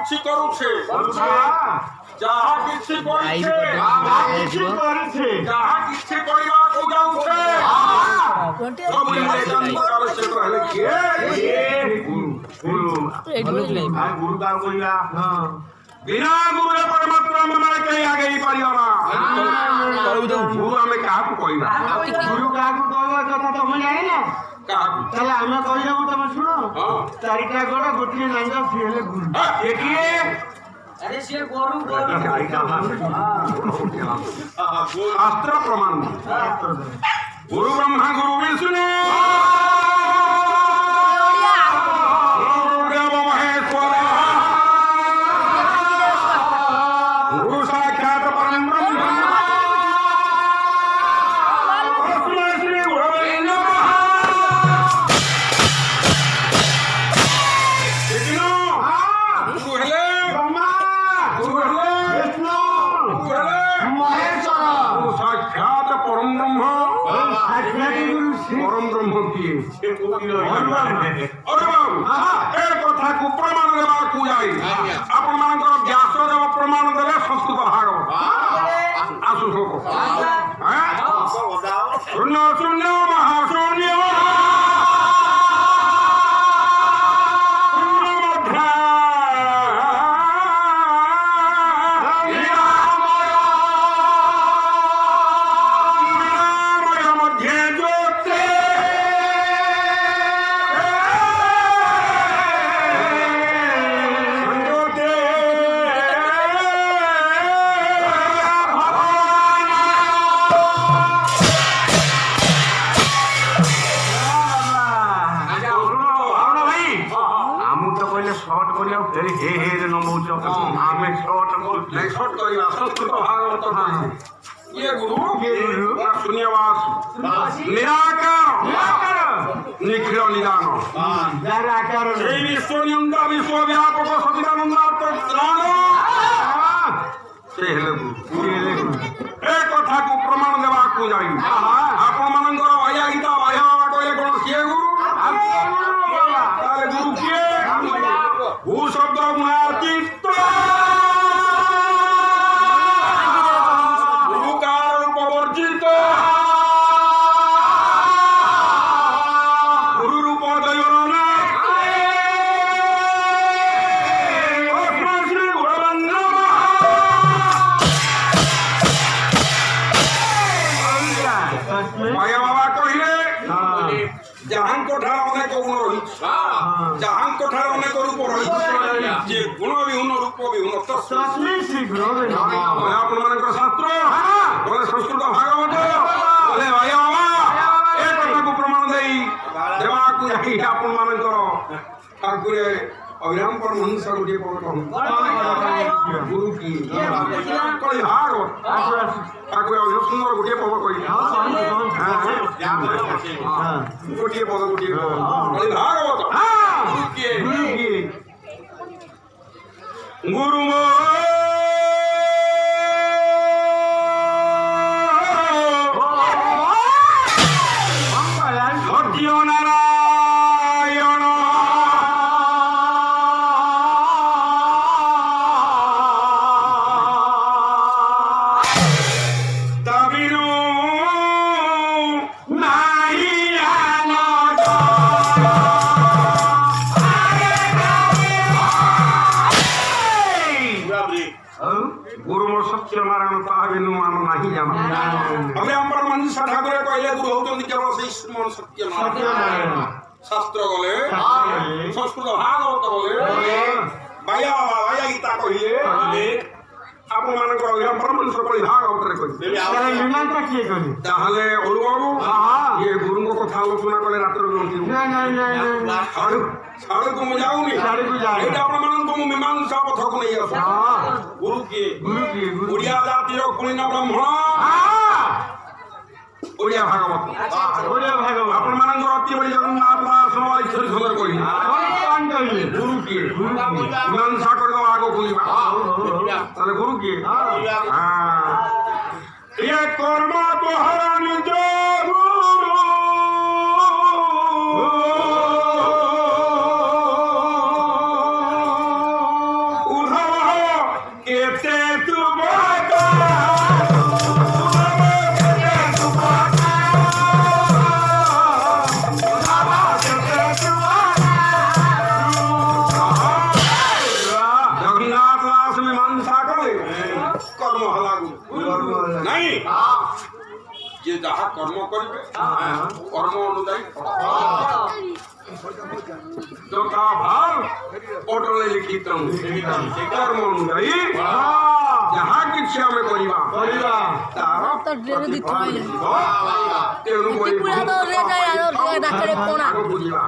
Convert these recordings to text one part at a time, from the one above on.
କିଛି କରୁଛେ ଯାହା କିଛି କରିଛେ ଯାହା କିଛି କରିବାକୁ ଯାଉଛେ ସବୁ ଏକାନ୍ତର କ୍ଷେତ୍ର ହେଲେ କିଏ? ଗୁରୁ କାହାକୁ କହିବା? ବିନା ଗୁରୁରେ ପରମାତ୍ମା ମାନେ କେହି ଆଗେଇ ପାରିବ ନା। ଗୁରୁ ଆମେ କାହାକୁ କହିବା? ଗୁରୁ କାହାକୁ କହିବା କଥା ତମେ ଜାଣିନ? କାହାକୁ? ତାହେଲେ ଆମେ କହିଦେବୁ, ତମେ ଶୁଣ। ଚାରିଟା ଗୋଡ଼ ଗୋଟିଏ ନାଙ୍ଗ, ସିଏ ହେଲେ ଗୁରୁ। କିଏ? शास्त्र प्रमाण गुरु ब्रह्मा गुरु विष्णु गुरुदेव महेश्वर गुरु साक्षात परम ब्रह्म तस्मै श्री गुरवे नमः। गुरु हेले ब्रह्मा, गुरु हेले विष्णु, गुरु हेले महेश्वर, गुरु साक्षात परम ब्रह्म। परम ब्रह्म किए? ए कथा को प्रमाण देवा जाई आपण मानकर व्यासदेव प्रमाण देले संस्कृत भागवत आसु शोक शून्य शून्य महाशून्य निखिल निदान विश्वनियंता विश्वव्यापक सचिदानंदार्थ से ए कथा को प्रमाण देवा जाई आपण मानकर भैया गीता भाई बाबा कहले कोन किए गुरु? ताले गुरु किए? भू शब्द गुणातीत शास्त्र संस्कृत भागवत भाई बाबा ए कथा को प्रमाण देवा आपण मानकर अविराम पर मनुष्य गोटे गुरु की भागवत सुंदर गोटे पद कही गोटे पद गोटे भागवत गुरु शास्त्र गले संस्कृत भागवत गले भाइया बाबा भाइया गीता कहिए आपण मानकर अविराम परमेश्वर कहि भागवत रे कहि ताहले ओरु बाबू ये गुरु को कथा आलोचना कले रात्र गंती सारे को जाऊनी एटा आपण मान को मीमांसा पथ को नहीं आसो गुरु की ओडिया जाति रो कुलीन ब्राह्मण ओडिया भागवत आपण मानकर अति बड़ी जगन्नाथ दास ईश्वर सुंदर कहि गुरु की मीमांसा कर दो आगो खुलिबा ताले गुरु की ये कर्म तोहरा निज गुरु কেতে তুমকা জগন্নাথ দাস মীমাংসা করে কর্ম হলাগু নাই যে যাহা কর্ম করবে কর্ম অনুযায়ী যথা ভাব পটলে লিখিত কর্ম অনুযায়ী যাহা କିଛି ଆମେ କରିବା ତାର ତେଣୁ ବୁଝିବା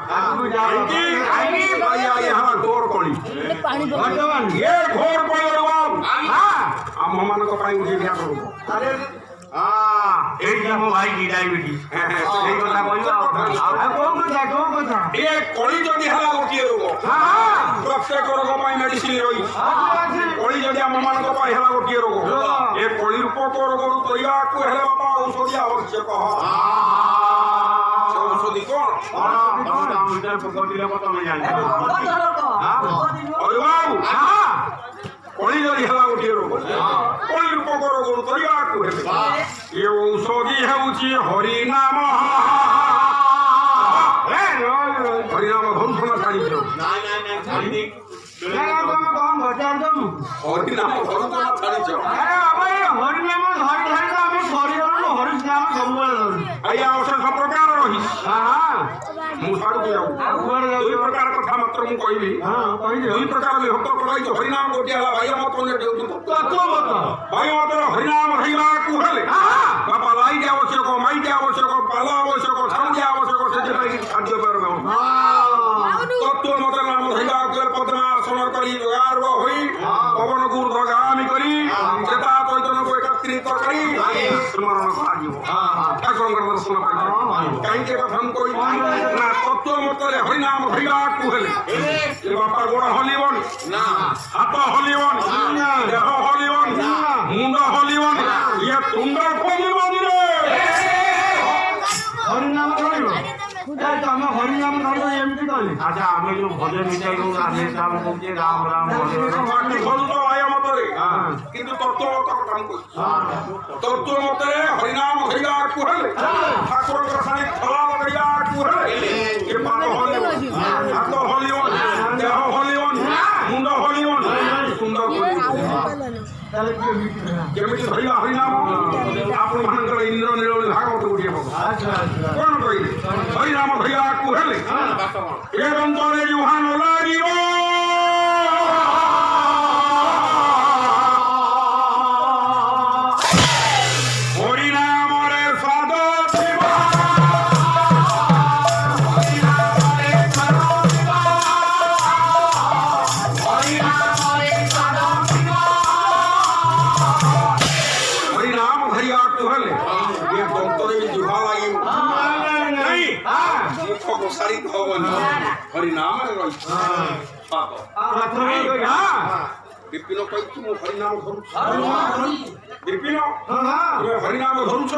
ଏହା ଘୋର କଳି ଏ ଘୋର କଳି ଆମମାନଙ୍କ ପାଇଁ ଉଠେଇ କରୁ এইটা আমার ভাই কি ডায়াবেটিস এই কথা কইবা আর কোন কথা ଏ କଳି ଯଦି ହେଲା ଗୋଟିଏ ରୋଗ ପ୍ରତ୍ୟେକ ରୋଗ ପାଇଁ ମେଡିସିନ ରହିଛି କଳି ଯଦି ଆମମାନଙ୍କ ପାଇଁ ହେଲା ଗୋଟିଏ ରୋଗ ଏ କଳି ରୂପକ ରୋଗରୁ ତୋଳିବାକୁ ହେଲେ ବାପା ଔଷଧି ଆବଶ୍ୟକ ସେ ଔଷଧି କଣ କଳି ଯଦି ହେଲା ଗୋଟିଏ ରୋଗ କଳି ରୂପକ ରୋଗରୁ ତୋଳିବାକୁ ହେଲେ ଏ ଔଷଧି ହେଉଛି ହରିନାମ হরিনাম ধরছ না ছাড়িছ হরিনাম ধরছ না ছাড়িছ ଆଜ୍ଞା ଔଷଧ ସବୁ ପ୍ରକାର ରହିଛି ମୁଁ ଛାଡ଼ୁଛି ଯାଉ ଦୁଇ ପ୍ରକାର କଥା ମାତ୍ର ମୁଁ କହିବି ଦୁଇ ପ୍ରକାର ବିଭକ୍ତ କରାଇଛି ହରିନାମ ଗୋଟିଏ ହେଲା ବାହ୍ୟ ମତ ବାହ୍ୟ ମତର ହରିନାମ ଧରିବାକୁ ହେଲେ ବାପା ଲାଇଟ୍ ଆବଶ୍ୟକ ମାଇଟ୍ ଆବଶ୍ୟକ ପାଲ ଆବଶ୍ୟକ ସାଉଣ୍ଡ ଆବଶ୍ୟକ ସେଥିପାଇଁ ଖାଦ୍ୟ ପେୟର ତତ୍ତ୍ୱ ମତରେ ନାମ ଧରିବାକୁ ହେଲେ ପଦ୍ମାସନ କରି ଯୋଗାର୍ବ ହୋଇ ପବନକୁ ଉର୍ଦ୍ଧ୍ୱଗାମୀ କରି ଚେତା ଚୈତନ୍ୟକୁ ଏକତ୍ରିତ କରି ସ୍ମରଣ କରାଯିବ ଠାକୁରଙ୍କର ଦର୍ଶନ କାହିଁକି କଥା ମୁଁ କହିବି ନା ତତ୍ତ୍ୱ ମତରେ ହରିନାମ ଧରିବାକୁ ହେଲେ ବାପା ଗୋଡ଼ ହଲିବନି ହାତ ହଲିବନି ଦେହ ହଲିବନି ମୁଣ୍ଡ ହଲିବନି ଇଏ ତୁଣ୍ଡ ପଡ଼ିବନି ରେ হরিনাম ধরিব তমে হরিনাম ধরিব এমতি কলি আচ্ছা আমি যে ভজন নিতাই গো আমি নাম কইছে রাম রাম বাকি ধরুছ আয় মতরে কিন্তু তত্ত্ব মত কথা ମୁଁ কইছি তত্ত্ব মতরে হরিনাম ধরিବାକୁ ହେଲେ ଠାକୁରଙ୍କର ସାଙ୍ଗେ ଖଳା ଲଗାଇବାକୁ ହେଲେ ଏ ପାଦ ହଲିବନି ହାତ ହଲିବନି ଦେହ ହଲିବନି ମୁଣ୍ଡ ହଲିବନି ସୁନ୍ଦର କେମିତି ଧରିବା ହରିନାମ ଆପଣମାନଙ୍କର ଇନ୍ଦ୍ର ନୀଳମଣି ଭାଗବତ ଗୋଟିଏ ପଦ କଣ କହିଲେ ହରିନାମ ଧରିବାକୁ ହେଲେ ଏ ଦନ୍ତରେ ଜୁହା ନ ଲାଗିବ ହରିନାମରେ ସ୍ୱାଦ ଥିବ ହରିନାମ ଧରିବାକୁ ହେଲେ ଏ ଦନ୍ତରେ ବି ଜୁହା ଲାଗିବ ମୁଖ ପ୍ରସାରିତ ହବନି ହରିନାମରେ ରହିଛି ସ୍ୱାଦ ବିପିନ କହିଛି ମୁଁ ହରିନାମ ଧରୁଛି ବିପିନ ତୁମେ ହରିନାମ ଧରୁଛ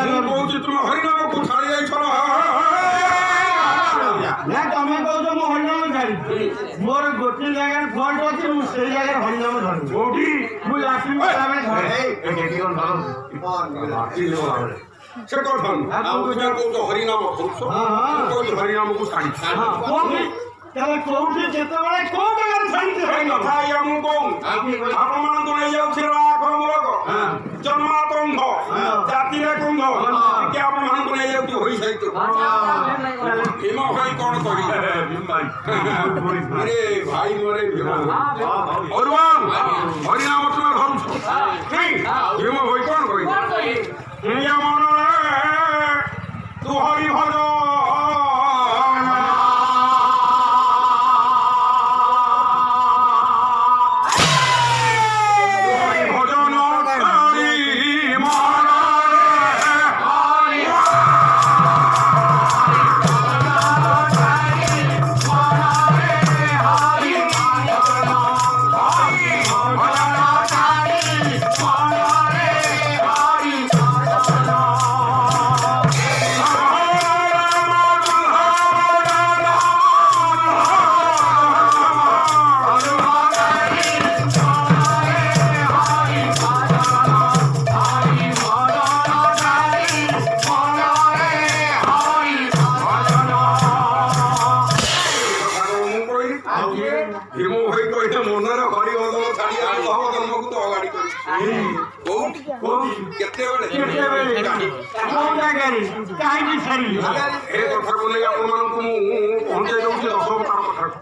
ମୁଁ କହୁଛି ତୁମେ ହରିନାମକୁ ଛାଡ଼ି ଯାଇଛ না তুমি কইছো মু হরিনাম ছাড়ি মোর গোটি জায়গায় ফল্ট আছে মু সেই জায়গায় হরিনাম ধরি কোটি মু লাস্ট টাইমে ধরে এই দেখি কোন ভালো ସେ କଥା ତୁମେ କହୁଛ ହରିନାମ ଧରୁଛ ମୁଁ କହୁଛି ହରିନାମକୁ ଛାଡ଼ିଛ তাহলে কোউঠি যেতেବେଳେ কোউ জায়গায় ছাড়িতে এই କଥା ଆଜ୍ଞା ମୁଁ କହୁନି ଆପଣମାନଙ୍କୁ ନେଇଯାଉଛି ରାଖମୂଳକ ଜନ୍ମାତନ୍ଧ ଜାତିରେ କୁନ୍ଧ ଟିକେ ଆପଣମାନଙ୍କୁ ନେଇଯାଉଛି ହୋଇ ସହିତ ଭୀମ ଭାଇ କଣ କହିଲେ ଆରେ ଭାଇ ମରେ ଭୀମ ଅରୁଣ ହରିନାମ ତୁମେ ଧରୁଛ ଭୀମ ଭାଇ କଣ କହିଲେ ମନରେ ତୁ ହରି ଭଜ ହବ ଜନ୍ମକୁ ତ ଅଗାଡ଼ି କରିଛି କୋଉଠି କେତେବେଳେ ଏ କଥାକୁ ନେଇ ଆପଣମାନଙ୍କୁ ମୁଁ ପହଞ୍ଚେଇ ଦେଉଛି ଦଶବଥାର କଥାକୁ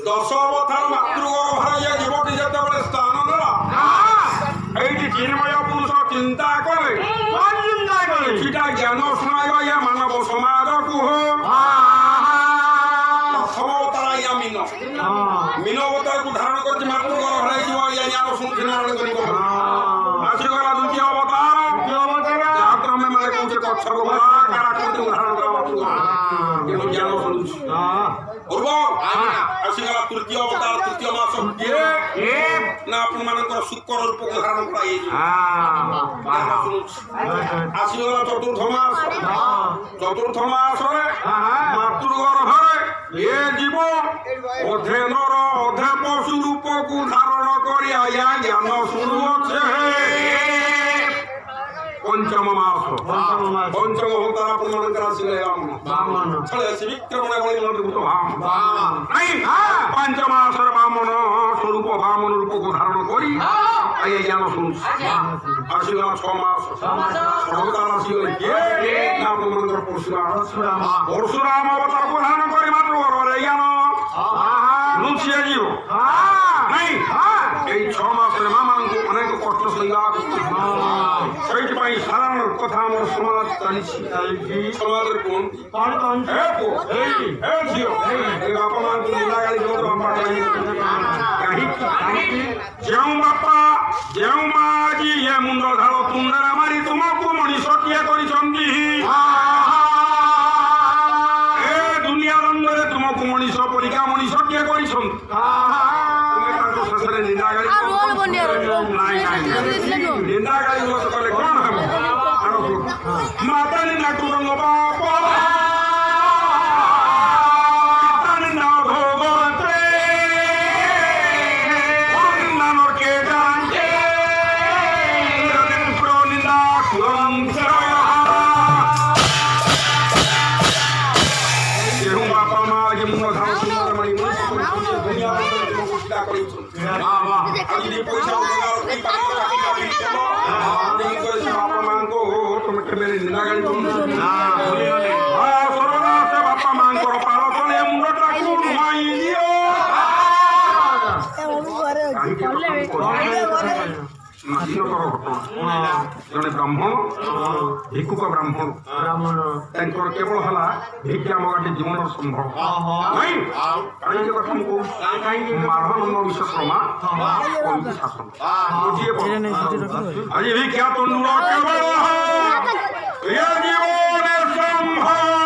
ଦଶବଥାର ମାତୃଗର୍ଭରେ ଇଏ ଯୁବତୀ ଯେତେବେଳେ ସ୍ଥାନ ଦେଲା এইটি চিন্ময় পুরুষ চিন্তা করে সেটা জ্ঞান শোনাইবা ইয়া মানব সমাজকু প্রথম অবতার ইয়া মিন অবতারକୁ ধারণ করছে মাতৃগর্ভ হয়ে যাব ইয়া জ্ঞান শুনছি নারায়ণ করি আসিগলা দ্বিতীয় অবতার যাত্রমে মানে কৌছে কচ্ছপ কারা করতে ধারণ করা কিন্তু জ্ঞান শুনুছি পূর্ব আসিগলা তৃতীয় অবতার তৃতীয় মাস কিয়ে না আপনার শুক্র রূপ ধারণ করা আসিগলা চতুর্থ মাসরে মাতৃগর্ভরে এ জীব অধে নর অধে পশু রূপকু ধারণ করি আয়া জ্ঞান শুনুছে পঞ্চম মাস পঞ্চম অবতার আপনার আসিলে বিক্রমণে বলিভূত পঞ্চম মাসের বামন স্বরূপ বামন রূপকু ধারণ করি আইয়া জ্ঞান শুনুছি আসিল 6 মাস অবতার আসিলে আপনার পরশুরাম অবতারকু ধারণ করি মাত্র গর্ভরে জ্ঞান লুচিয়ে জীব এই 6 মাসের মামাঙ্কু অনেক কষ্ট সইবা সেইপাই সাধারণ কথা আমার সমাজ জানিছি সমাজের কোন বাপা মাঙ্কু নিলাগালি ଯେଉଁ ବାପା ଯେଉଁ ମା ଆଜି ଏ ମୁଣ୍ଡ ଢାଳ ତୁଣ୍ଡରେ ମାରି ତୁମକୁ ମଣିଷ କିଏ କରିଛନ୍ତି ଏ ଦୁନିଆ ରଙ୍ଗରେ ତୁମକୁ ମଣିଷ ପରିକା ମଣିଷ କିଏ କରିଛନ୍ତି ତୁମେ ତାଙ୍କ ଶେଷରେ ନିନ୍ଦାଗାଳି ନିନ୍ଦାଗାଳି କଲେ କଣ ହେବ ମାତା ନିନ୍ଦା ତୁରଙ୍ଗ ବାପ পয়সা বাপা মাଙ୍କୁ তুমি কেবে নিন্দাগাଳି সর্বদাস বাপା ମାଙ୍କର ପାଳ ତଳେ ମୁଣ୍ଡଟାକୁ ନୁଆଇଁ ଦିଅ ଜଣେ ବ୍ରାହ୍ମଣ ଭିକ୍ଷୁକ ବ୍ରାହ୍ମଣ ତାଙ୍କର କେବଳ ହେଲା ଭିକ୍ଷା ମଗାଟି ଜୀବନର ସମ୍ଭବ ନାଇଁ କାହିଁକି କଥା ମୁଁ କହୁଛି ମାଧବାନନ୍ଦ ବିଶ୍ୱ ଶର୍ମା କହୁଛି ଶାସନ ଆଜି ଭିକ୍ଷା ତଣ୍ଡୁଳ କେବଳ ଜୀବନ ସମ୍ଭବ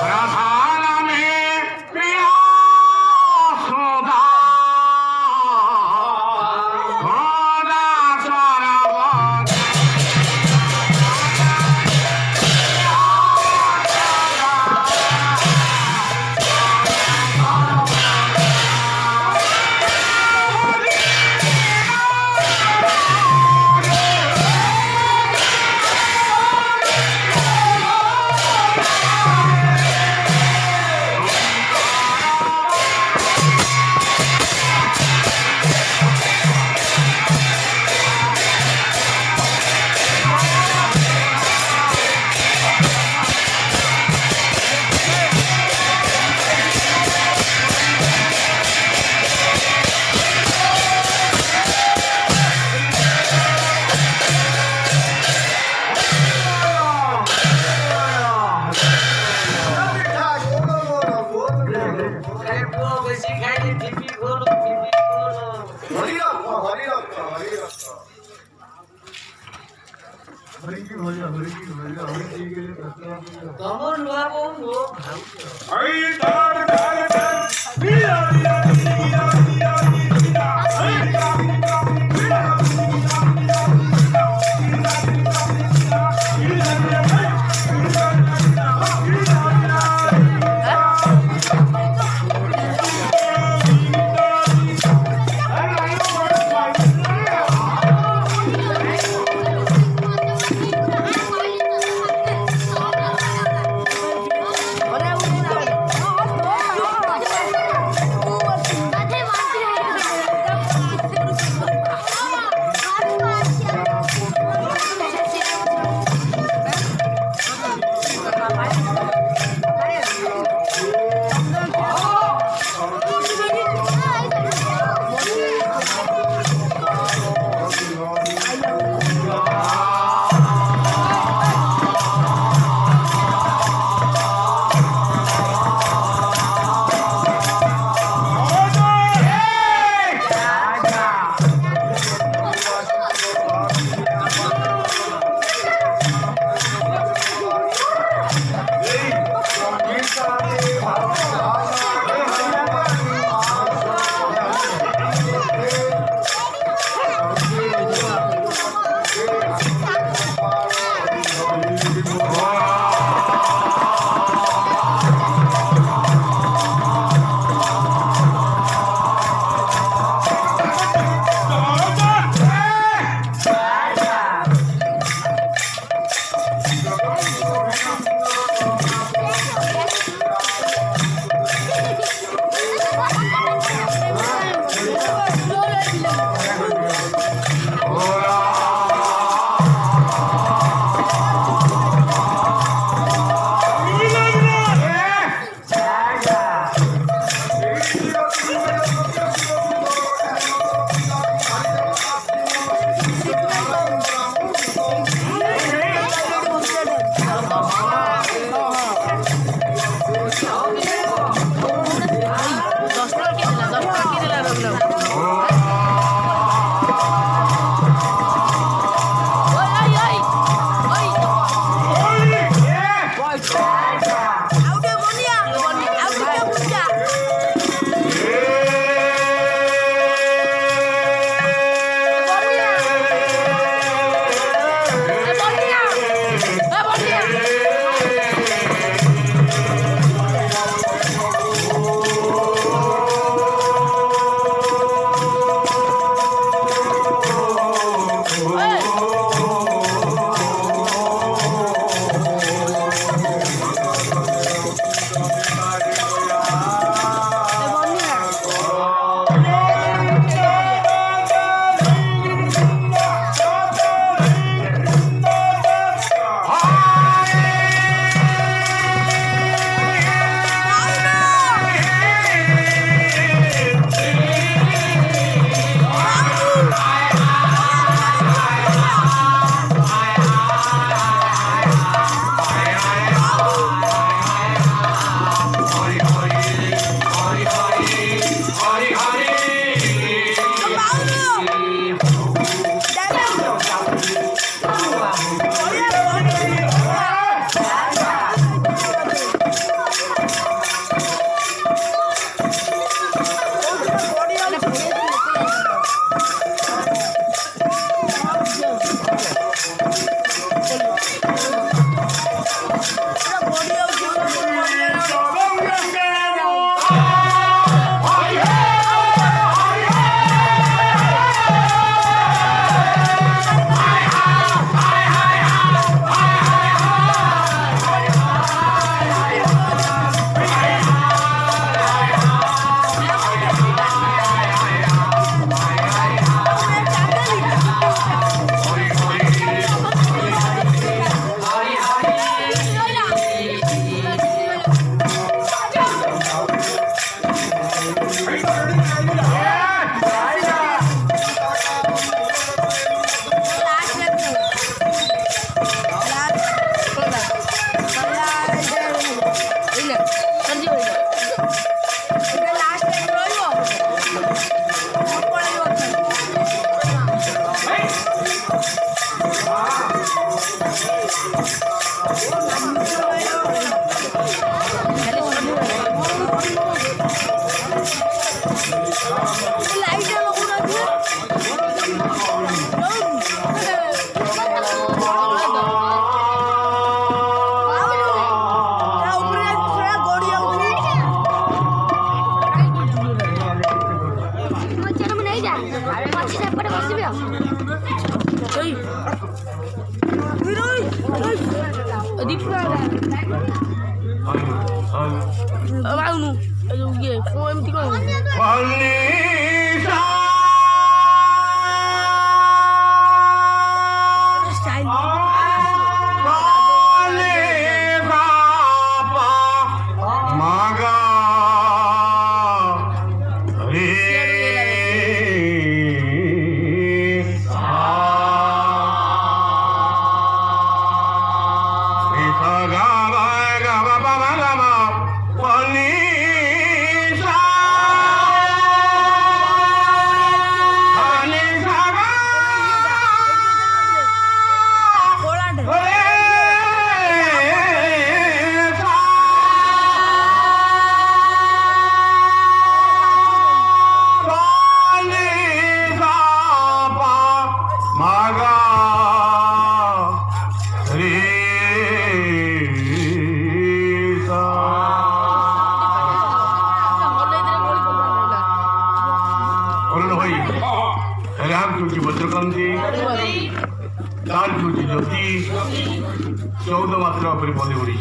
রাধা নামে প্রিয় সদা সদা সরবত এই ধর ধর ধর বিয়া বিয়া বিয়া বিয়া বিয়া এই বিয়া বিয়া বিয়া Olha o Maunu, ayo gie, kau emti kau. चौदह मात्रा पर पदे उड़ी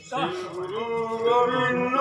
শ্রী গুরু গোবিন্দ